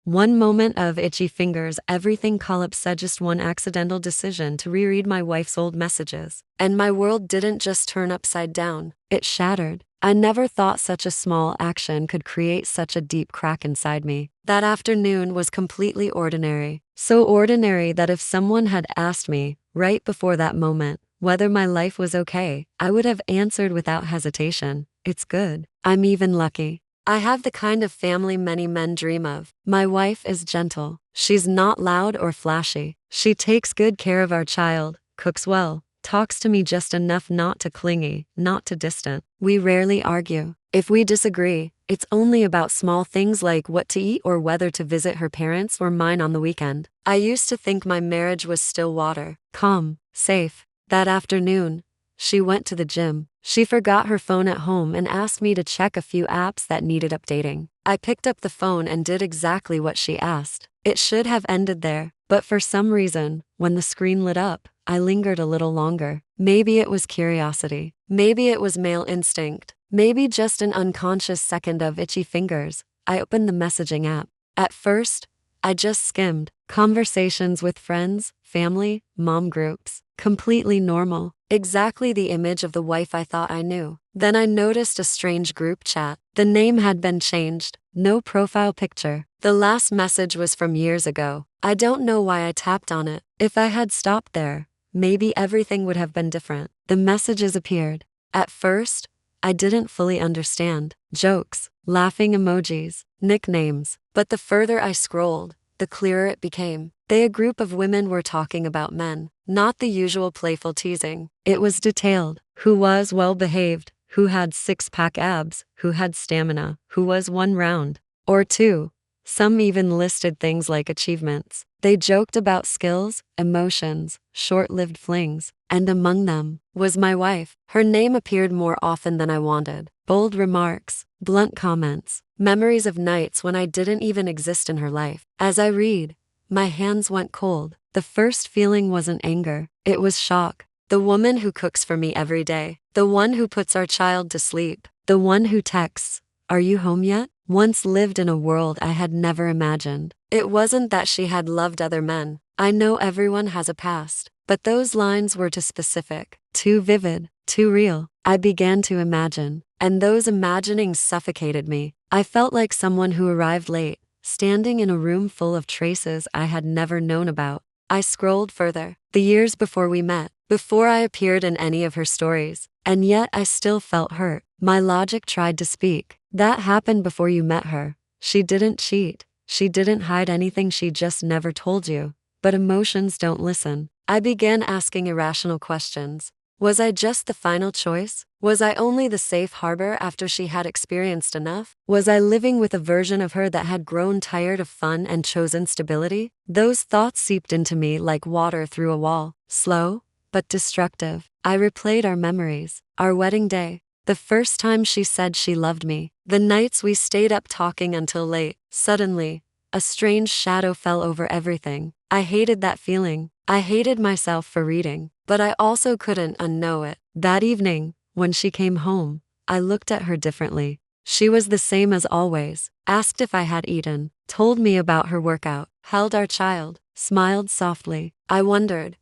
One moment of itchy fingers, everything collapsed. Just one accidental decision to reread my wife's old messages. And my world didn't just turn upside down, it shattered. I never thought such a small action could create such a deep crack inside me. That afternoon was completely ordinary. So ordinary that if someone had asked me, right before that moment, whether my life was okay, I would have answered without hesitation, "It's good. I'm even lucky." I have the kind of family many men dream of. My wife is gentle. She's not loud or flashy. She takes good care of our child, cooks well, talks to me just enough not too clingy, not too distant. We rarely argue. If we disagree, it's only about small things like what to eat or whether to visit her parents or mine on the weekend. I used to think my marriage was still water, calm, safe. That afternoon, she went to the gym. She forgot her phone at home and asked me to check a few apps that needed updating. I picked up the phone and did exactly what she asked. It should have ended there, but for some reason, when the screen lit up, I lingered a little longer. Maybe it was curiosity. Maybe it was male instinct. Maybe just an unconscious second of itchy fingers. I opened the messaging app. At first, I just skimmed. Conversations with friends, family, mom groups. Completely normal. Exactly the image of the wife I thought I knew. Then I noticed a strange group chat. The name had been changed. No profile picture. The last message was from years ago. I don't know why I tapped on it. If I had stopped there, maybe everything would have been different. The messages appeared. At first, I didn't fully understand. Jokes, laughing emojis, nicknames. But the further I scrolled, the clearer it became. A group of women were talking about men, not the usual playful teasing. It was detailed. Who was well-behaved, who had six-pack abs, who had stamina, who was one round or two. Some even listed things like achievements. They joked about skills, emotions, short-lived flings, and among them was my wife. Her name appeared more often than I wanted. Bold remarks, blunt comments, memories of nights when I didn't even exist in her life. As I read, my hands went cold. The first feeling wasn't anger, it was shock. The woman who cooks for me every day, the one who puts our child to sleep, the one who texts, "Are you home yet?" once lived in a world I had never imagined. It wasn't that she had loved other men. I know everyone has a past, but those lines were too specific, too vivid, too real. I began to imagine, and those imaginings suffocated me. I felt like someone who arrived late, standing in a room full of traces I had never known about. I scrolled further. The years before we met, before I appeared in any of her stories, and yet I still felt hurt. My logic tried to speak. That happened before you met her. She didn't cheat. She didn't hide anything, she just never told you. But emotions don't listen. I began asking irrational questions. Was I just the final choice? Was I only the safe harbor after she had experienced enough? Was I living with a version of her that had grown tired of fun and chosen stability? Those thoughts seeped into me like water through a wall, slow, but destructive. I replayed our memories, our wedding day, the first time she said she loved me, the nights we stayed up talking until late. Suddenly, a strange shadow fell over everything. I hated that feeling. I hated myself for reading, but I also couldn't unknow it. That evening, when she came home, I looked at her differently. She was the same as always, asked if I had eaten, told me about her workout, held our child, smiled softly. I wondered,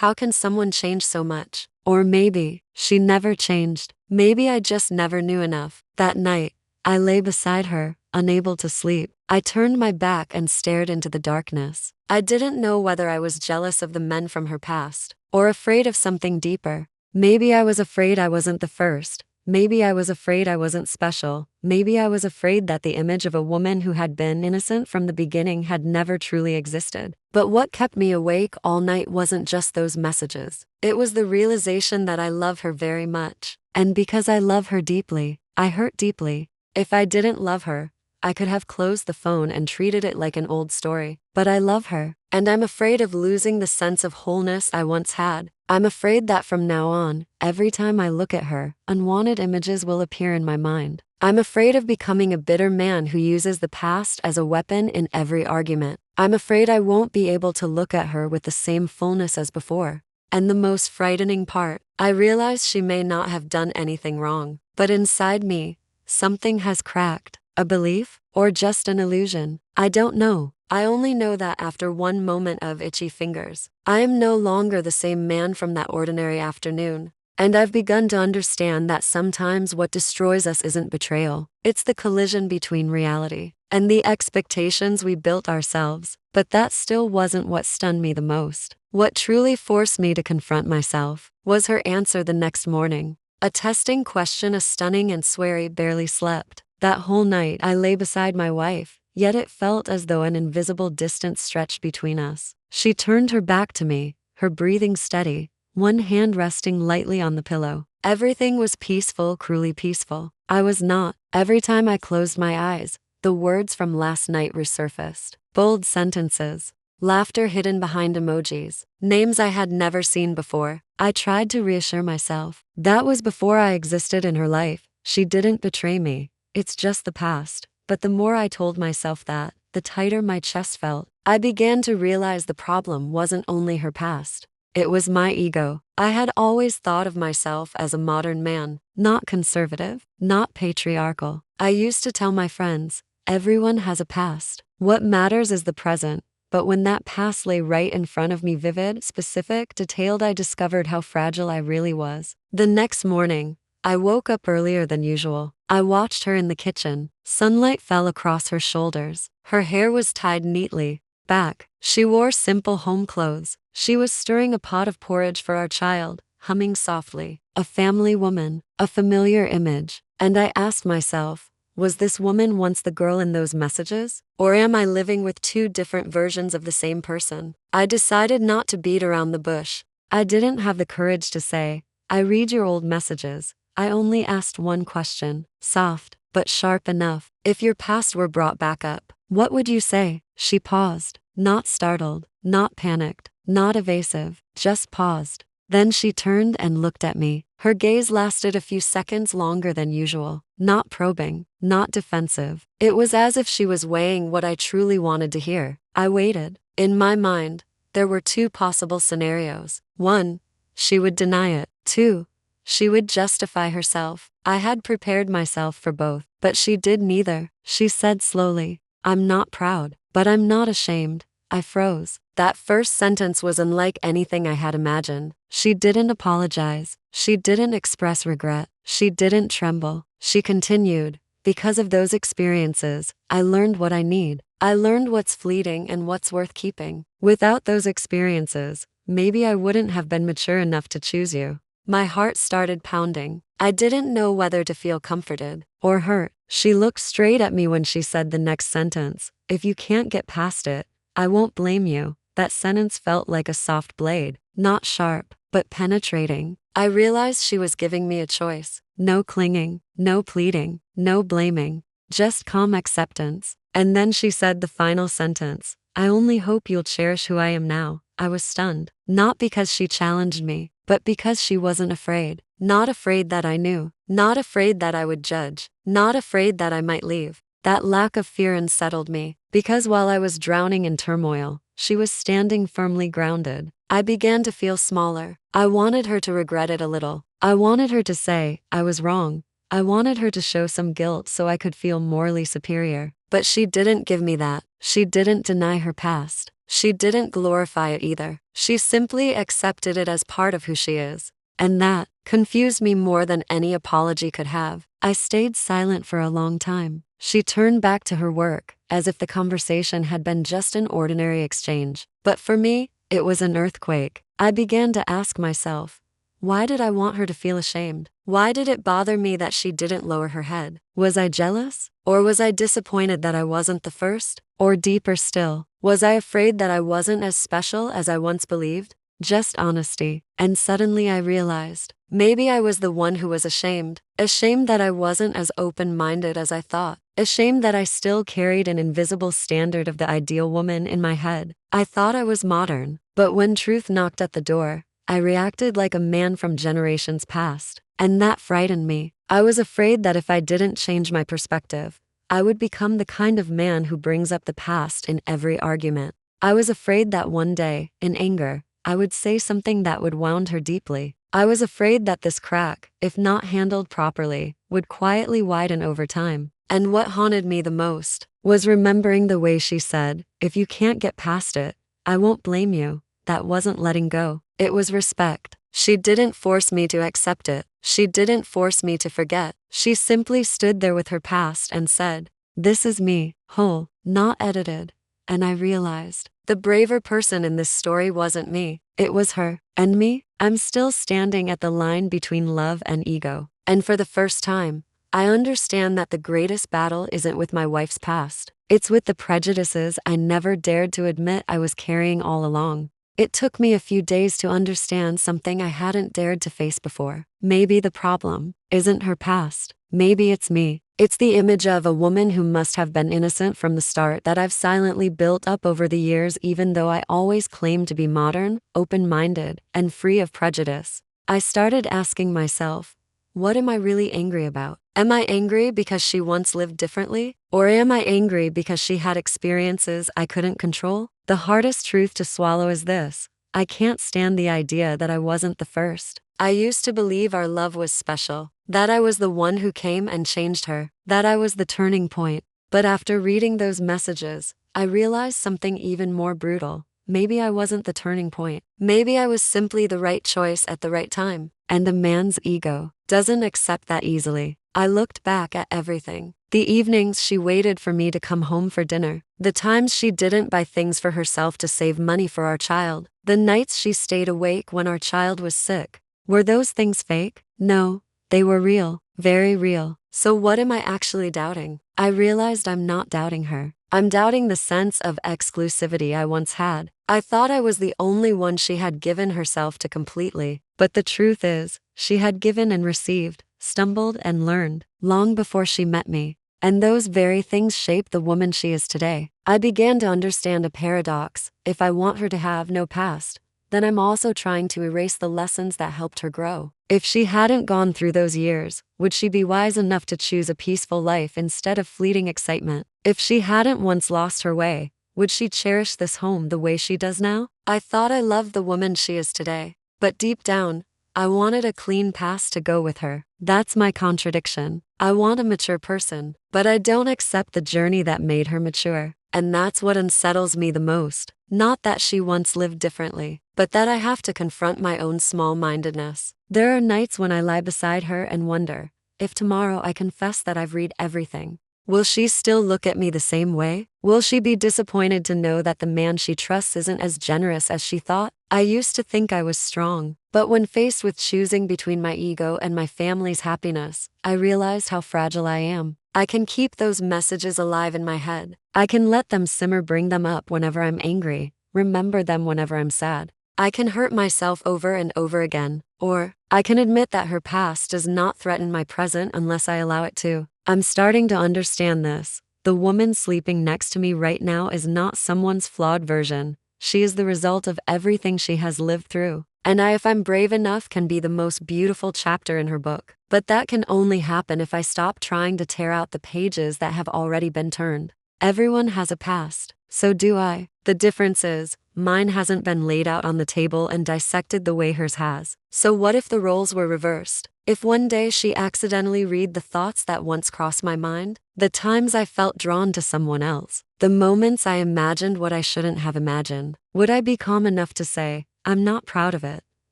how can someone change so much? Or maybe, she never changed. Maybe I just never knew enough. That night, I lay beside her, unable to sleep. I turned my back and stared into the darkness. I didn't know whether I was jealous of the men from her past, or afraid of something deeper. Maybe I was afraid I wasn't the first. Maybe I was afraid I wasn't special. Maybe I was afraid that the image of a woman who had been innocent from the beginning had never truly existed. But what kept me awake all night wasn't just those messages. It was the realization that I love her very much. And because I love her deeply, I hurt deeply. If I didn't love her, I could have closed the phone and treated it like an old story. But I love her, and I'm afraid of losing the sense of wholeness I once had. I'm afraid that from now on, every time I look at her, unwanted images will appear in my mind. I'm afraid of becoming a bitter man who uses the past as a weapon in every argument. I'm afraid I won't be able to look at her with the same fullness as before. And the most frightening part, I realize she may not have done anything wrong, but inside me, something has cracked. A belief? Or just an illusion? I don't know. I only know that after one moment of itchy fingers, I am no longer the same man from that ordinary afternoon. And I've begun to understand that sometimes what destroys us isn't betrayal, it's the collision between reality and the expectations we built ourselves. But that still wasn't what stunned me the most. What truly forced me to confront myself was her answer the next morning. A testing question, a stunning and sweary barely slept. That whole night I lay beside my wife, yet it felt as though an invisible distance stretched between us. She turned her back to me, her breathing steady, one hand resting lightly on the pillow. Everything was peaceful, cruelly peaceful. I was not. Every time I closed my eyes, the words from last night resurfaced. Bold sentences, laughter hidden behind emojis, names I had never seen before. I tried to reassure myself. That was before I existed in her life. She didn't betray me. It's just the past. But the more I told myself that, the tighter my chest felt. I began to realize the problem wasn't only her past. It was my ego. I had always thought of myself as a modern man, not conservative, not patriarchal. I used to tell my friends, everyone has a past. What matters is the present. But when that past lay right in front of me, vivid, specific, detailed, I discovered how fragile I really was. The next morning, I woke up earlier than usual. I watched her in the kitchen. Sunlight fell across her shoulders. Her hair was tied neatly back. She wore simple home clothes. She was stirring a pot of porridge for our child, humming softly. A family woman, a familiar image. And I asked myself, was this woman once the girl in those messages? Or am I living with two different versions of the same person? I decided not to beat around the bush. I didn't have the courage to say, I read your old messages. I only asked one question, soft, but sharp enough. If your past were brought back up, what would you say? She paused, not startled, not panicked, not evasive, just paused. Then she turned and looked at me. Her gaze lasted a few seconds longer than usual, not probing, not defensive. It was as if she was weighing what I truly wanted to hear. I waited. In my mind, there were two possible scenarios. 1, she would deny it. 2, she would justify herself. I had prepared myself for both, but she did neither. She said slowly, I'm not proud, but I'm not ashamed. I froze. That first sentence was unlike anything I had imagined. She didn't apologize. She didn't express regret. She didn't tremble. She continued, because of those experiences, I learned what I need. I learned what's fleeting and what's worth keeping. Without those experiences, maybe I wouldn't have been mature enough to choose you. My heart started pounding. I didn't know whether to feel comforted or hurt. She looked straight at me when she said the next sentence, if you can't get past it, I won't blame you. That sentence felt like a soft blade, not sharp, but penetrating. I realized she was giving me a choice. No clinging, no pleading, no blaming, just calm acceptance. And then she said the final sentence, I only hope you'll cherish who I am now. I was stunned, not because she challenged me, but because she wasn't afraid. Not afraid that I knew, not afraid that I would judge, not afraid that I might leave. That lack of fear unsettled me, because while I was drowning in turmoil, she was standing firmly grounded. I began to feel smaller. I wanted her to regret it a little. I wanted her to say, I was wrong. I wanted her to show some guilt so I could feel morally superior. But she didn't give me that. She didn't deny her past. She didn't glorify it either. She simply accepted it as part of who she is. And that confused me more than any apology could have. I stayed silent for a long time. She turned back to her work, as if the conversation had been just an ordinary exchange. But for me, it was an earthquake. I began to ask myself, why did I want her to feel ashamed? Why did it bother me that she didn't lower her head? Was I jealous? Or was I disappointed that I wasn't the first? Or deeper still, was I afraid that I wasn't as special as I once believed? Just honesty. And suddenly I realized, maybe I was the one who was ashamed. Ashamed that I wasn't as open-minded as I thought. Ashamed that I still carried an invisible standard of the ideal woman in my head. I thought I was modern, but when truth knocked at the door, I reacted like a man from generations past. And that frightened me. I was afraid that if I didn't change my perspective, I would become the kind of man who brings up the past in every argument. I was afraid that one day, in anger, I would say something that would wound her deeply. I was afraid that this crack, if not handled properly, would quietly widen over time. And what haunted me the most was remembering the way she said, "If you can't get past it, I won't blame you." That wasn't letting go. It was respect. She didn't force me to accept it. She didn't force me to forget. She simply stood there with her past and said, "This is me, whole, not edited." And I realized the braver person in this story wasn't me. It was her. And me? I'm still standing at the line between love and ego. And for the first time, I understand that the greatest battle isn't with my wife's past. It's with the prejudices I never dared to admit I was carrying all along. It took me a few days to understand something I hadn't dared to face before. Maybe the problem isn't her past. Maybe it's me. It's the image of a woman who must have been innocent from the start that I've silently built up over the years, even though I always claimed to be modern, open-minded, and free of prejudice. I started asking myself, what am I really angry about? Am I angry because she once lived differently? Or am I angry because she had experiences I couldn't control? The hardest truth to swallow is this: I can't stand the idea that I wasn't the first. I used to believe our love was special, that I was the one who came and changed her, that I was the turning point. But after reading those messages, I realized something even more brutal. Maybe I wasn't the turning point. Maybe I was simply the right choice at the right time. And a man's ego doesn't accept that easily. I looked back at everything. The evenings she waited for me to come home for dinner. The times she didn't buy things for herself to save money for our child. The nights she stayed awake when our child was sick. Were those things fake? No, they were real, very real. So what am I actually doubting? I realized I'm not doubting her. I'm doubting the sense of exclusivity I once had. I thought I was the only one she had given herself to completely. But the truth is, she had given and received, stumbled and learned, long before she met me. And those very things shaped the woman she is today. I began to understand a paradox. If I want her to have no past, then I'm also trying to erase the lessons that helped her grow. If she hadn't gone through those years, would she be wise enough to choose a peaceful life instead of fleeting excitement? If she hadn't once lost her way, would she cherish this home the way she does now? I thought I loved the woman she is today, but deep down, I wanted a clean past to go with her. That's my contradiction. I want a mature person, but I don't accept the journey that made her mature. And that's what unsettles me the most. Not that she once lived differently, but that I have to confront my own small-mindedness. There are nights when I lie beside her and wonder, if tomorrow I confess that I've read everything, will she still look at me the same way? Will she be disappointed to know that the man she trusts isn't as generous as she thought? I used to think I was strong, but when faced with choosing between my ego and my family's happiness, I realized how fragile I am. I can keep those messages alive in my head. I can let them simmer, bring them up whenever I'm angry, remember them whenever I'm sad. I can hurt myself over and over again, or I can admit that her past does not threaten my present unless I allow it to. I'm starting to understand this. The woman sleeping next to me right now is not someone's flawed version. She is the result of everything she has lived through. And I, if I'm brave enough, can be the most beautiful chapter in her book. But that can only happen if I stop trying to tear out the pages that have already been turned. Everyone has a past. So do I. The difference is, mine hasn't been laid out on the table and dissected the way hers has. So what if the roles were reversed? If one day she accidentally read the thoughts that once crossed my mind, the times I felt drawn to someone else, the moments I imagined what I shouldn't have imagined, would I be calm enough to say, I'm not proud of it,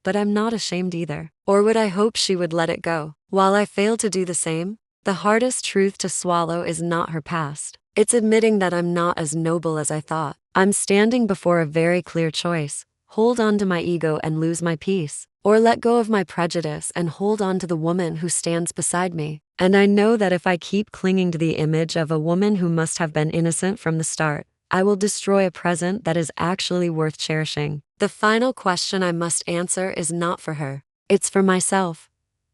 but I'm not ashamed either? Or would I hope she would let it go? While I fail to do the same, the hardest truth to swallow is not her past. It's admitting that I'm not as noble as I thought. I'm standing before a very clear choice: hold on to my ego and lose my peace, or let go of my prejudice and hold on to the woman who stands beside me. And I know that if I keep clinging to the image of a woman who must have been innocent from the start, I will destroy a present that is actually worth cherishing. The final question I must answer is not for her. It's for myself.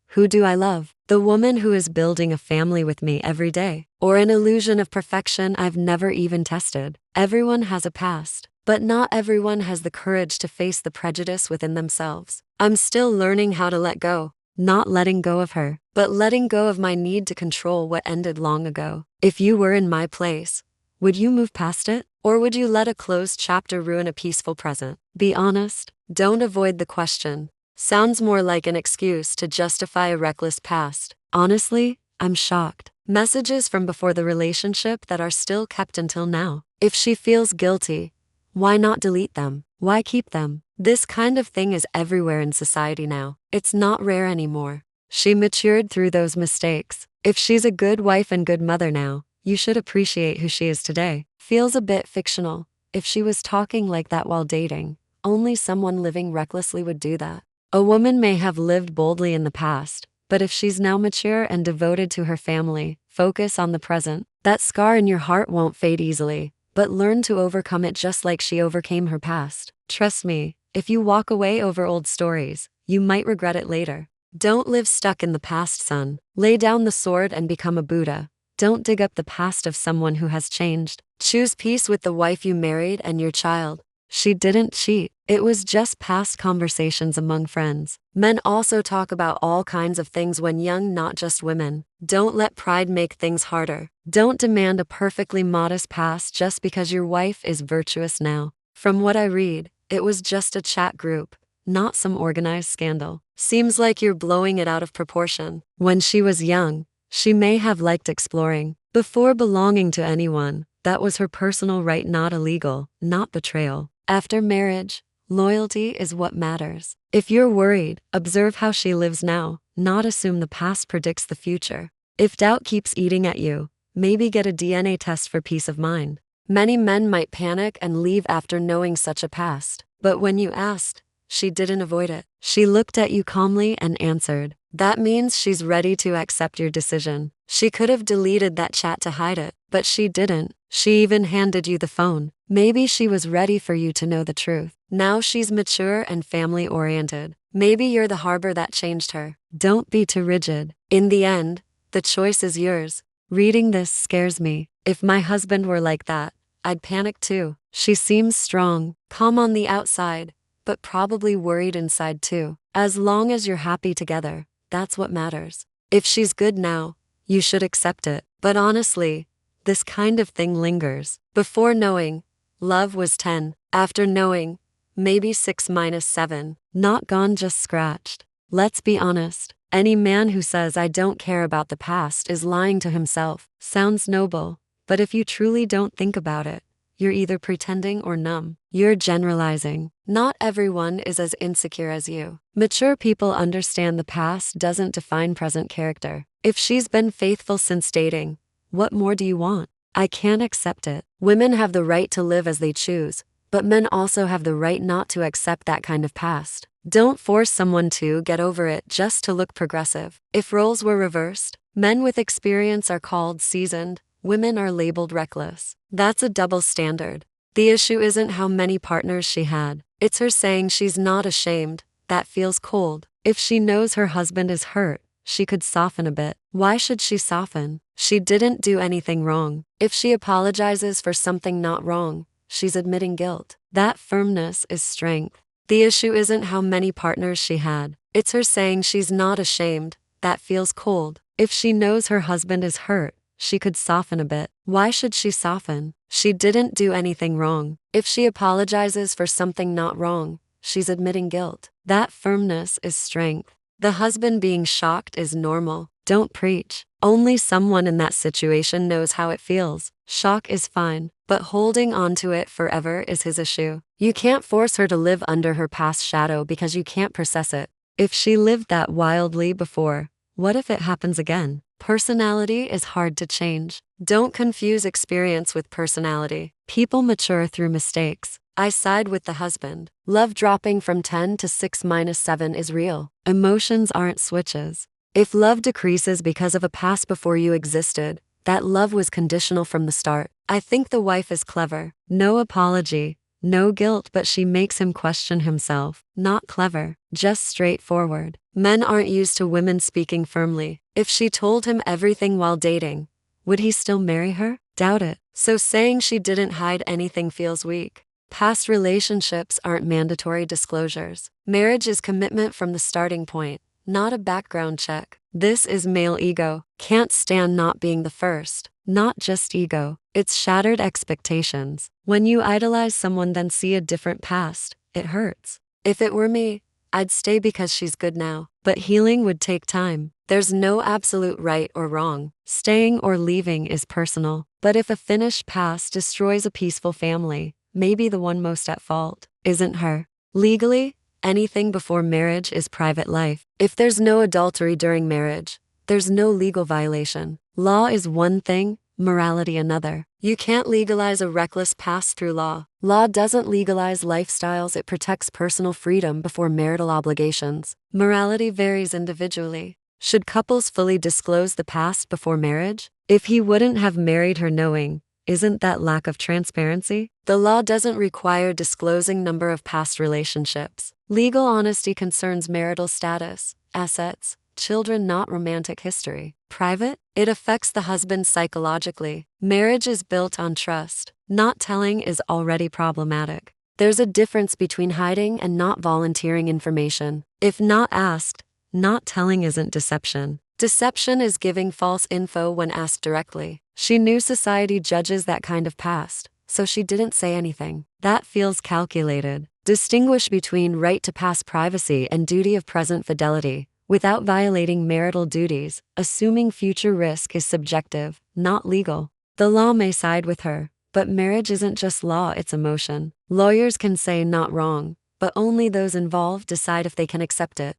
Who do I love? The woman who is building a family with me every day, or an illusion of perfection I've never even tested? Everyone has a past, but not everyone has the courage to face the prejudice within themselves. I'm still learning how to let go, not letting go of her, but letting go of my need to control what ended long ago. If you were in my place, would you move past it? Or would you let a closed chapter ruin a peaceful present? Be honest. Don't avoid the question. Sounds more like an excuse to justify a reckless past. Honestly, I'm shocked. Messages from before the relationship that are still kept until now. If she feels guilty, why not delete them? Why keep them? This kind of thing is everywhere in society now. It's not rare anymore. She matured through those mistakes. If she's a good wife and good mother now, you should appreciate who she is today. Feels a bit fictional. If she was talking like that while dating, only someone living recklessly would do that. A woman may have lived boldly in the past, but if she's now mature and devoted to her family, focus on the present. That scar in your heart won't fade easily, but learn to overcome it just like she overcame her past. Trust me, if you walk away over old stories, you might regret it later. Don't live stuck in the past, son. Lay down the sword and become a Buddha. Don't dig up the past of someone who has changed. Choose peace with the wife you married and your child. She didn't cheat. It was just past conversations among friends. Men also talk about all kinds of things when young, not just women. Don't let pride make things harder. Don't demand a perfectly modest past just because your wife is virtuous now. From what I read, it was just a chat group, not some organized scandal. Seems like you're blowing it out of proportion. When she was young, she may have liked exploring. Before belonging to anyone, that was her personal right, not illegal, not betrayal. After marriage, loyalty is what matters. If you're worried, observe how she lives now, not assume the past predicts the future. If doubt keeps eating at you, maybe get a DNA test for peace of mind. Many men might panic and leave after knowing such a past, but when you asked, she didn't avoid it. She looked at you calmly and answered. That means she's ready to accept your decision. She could have deleted that chat to hide it, but she didn't. She even handed you the phone. Maybe she was ready for you to know the truth. Now she's mature and family-oriented. Maybe you're the harbor that changed her. Don't be too rigid. In the end, the choice is yours. Reading this scares me. If my husband were like that, I'd panic too. She seems strong, calm on the outside, but probably worried inside too. As long as you're happy together, that's what matters. If she's good now, you should accept it. But honestly, this kind of thing lingers. Before knowing, love was 10. After knowing, maybe 6 minus 7. Not gone, just scratched. Let's be honest. Any man who says I don't care about the past is lying to himself. Sounds noble, but if you truly don't think about it, you're either pretending or numb. You're generalizing. Not everyone is as insecure as you. Mature people understand the past doesn't define present character. If she's been faithful since dating, what more do you want? I can't accept it. Women have the right to live as they choose, but men also have the right not to accept that kind of past. Don't force someone to get over it just to look progressive. If roles were reversed, men with experience are called seasoned, women are labeled reckless. That's a double standard. The issue isn't how many partners she had. It's her saying she's not ashamed. That feels cold. If she knows her husband is hurt, she could soften a bit. Why should she soften? She didn't do anything wrong. If she apologizes for something not wrong, she's admitting guilt. That firmness is strength. The issue isn't how many partners she had. It's her saying she's not ashamed. That feels cold. If she knows her husband is hurt, she could soften a bit. Why should she soften? She didn't do anything wrong. If she apologizes for something not wrong, she's admitting guilt. That firmness is strength. The husband being shocked is normal. Don't preach. Only someone in that situation knows how it feels. Shock is fine, but holding on to it forever is his issue. You can't force her to live under her past shadow because you can't process it. If she lived that wildly before, what if it happens again? Personality is hard to change. Don't confuse experience with personality. People mature through mistakes. I side with the husband. Love dropping from 10 to 6 minus 7 is real. Emotions aren't switches. If love decreases because of a past before you existed, that love was conditional from the start. I think the wife is clever. No apology, no guilt, but she makes him question himself. Not clever, just straightforward. Men aren't used to women speaking firmly. If she told him everything while dating, would he still marry her? Doubt it. So saying she didn't hide anything feels weak. Past relationships aren't mandatory disclosures. Marriage is commitment from the starting point, not a background check. This is male ego. Can't stand not being the first. Not just ego, it's shattered expectations. When you idolize someone then see a different past, it hurts. If it were me, I'd stay because she's good now. But healing would take time. There's no absolute right or wrong. Staying or leaving is personal. But if a finished past destroys a peaceful family, maybe the one most at fault isn't her. Legally, anything before marriage is private life. If there's no adultery during marriage, there's no legal violation. Law is one thing, morality another. You can't legalize a reckless past through law. Law doesn't legalize lifestyles, it protects personal freedom before marital obligations. Morality varies individually. Should couples fully disclose the past before marriage? If he wouldn't have married her knowing, isn't that lack of transparency? The law doesn't require disclosing number of past relationships. Legal honesty concerns marital status, assets, children, not romantic history. Private? It affects the husband psychologically. Marriage is built on trust. Not telling is already problematic. There's a difference between hiding and not volunteering information. If not asked, not telling isn't deception. Deception is giving false info when asked directly. She knew society judges that kind of past, so she didn't say anything. That feels calculated. Distinguish between right to past privacy and duty of present fidelity. Without violating marital duties, assuming future risk is subjective, not legal. The law may side with her, but marriage isn't just law, it's emotion. Lawyers can say not wrong, but only those involved decide if they can accept it.